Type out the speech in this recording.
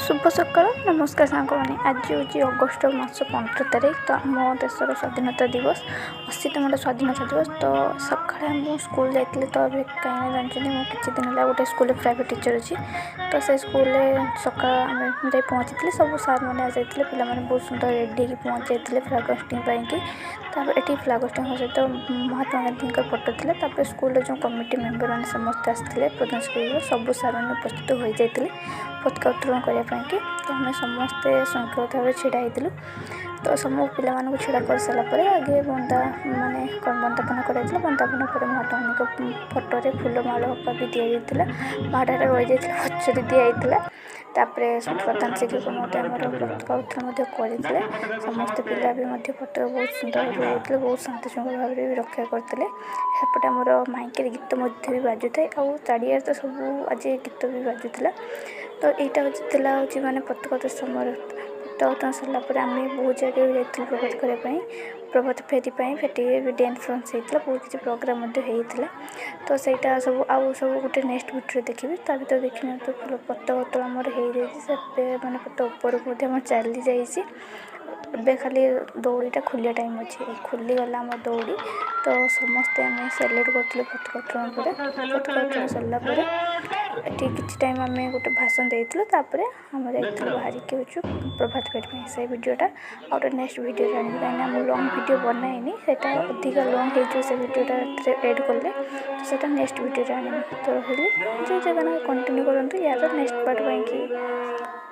शुभ सकाल नमस्कार सांग मैंने आज हूँ अगस्ट मास 15 तारीख तो आम देशर स्वाधीनता दिवस 80तम स्वाधीनता दिवस। तो सका मुझे स्कूल जाइए तो अभी कहीं जानते मुझे किसी दिन है गोटे स्कूल प्राइवेट टीचर अच्छी तो से स्कूल सका जाए पहुँची सब सार मैंने आसाई पे बहुत सुंदर रेडी पहुँच जाते फ्लाग होस्टिंग ये फ्लाग होस्टिंग सहित महात्मा गांधी फोटो थी स्कूल जो कमिटी मेम्बर मैंने समस्त आसते प्रधान स्कूल सब सार मैंने उपस्थित हो जाते पताका उत्तोलन करने तो आम समस्ते श्रृंखलित भाव ढड़ा होलु। तो सब पिला छड़ा कर सारापर आगे बंदा माने बंदापना कर बंदापना पर महात्मा गांधी फोटो फूलमाल हका भी दि जाता माड़ा रही जाता पचर दिखाई तापर प्रधान शिक्षक पताका उत्तोलन करते समस्त पिला भी फोटो बहुत सुंदर भाव बहुत शांतिशृंखल भाव भी रक्षा करते सेपटे आमर माइक गीत भी बाजुए आउ चारिया तो सब आज गीत भी बाजुला। तो यहाँ हूँ माने पताका समय पताका उत्तोलन सरला आम बहुत जगह जाइए प्रभात करने प्रभात फेरी भी डांस फ्रांस होता बहुत किसी प्रोग्राम होता तो सहीटा सब आउ सब गोटे नेक्स्ट वीडियो देखी ता भर देखने तो पताका उत्तोलन आमर हो जाए माने पता ऊपर चली जाइए ए खाली दौड़ीटा खुलिया टाइम अच्छे खुलीगला आम दौड़ी तो समस्ते आम सेलेब्रेट करते पताका उत्तोलन पताका उत्तोलन सरला ये किसी टाइम आम गोटे भाषण देते आम जाइए बाहर के प्रभात फेरी से वीडियोटा आउट नेक्स्ट वीडियो जानवी कहीं लंग वीडियो बनाएनी से अधिक लंग हो वीडियोटा एड कले तो नेक्स्ट वीडियो जानवी तो रही जय जगन्नाथ कंटिन्यू करूँ यार नेक्स्ट पार्ट पाई।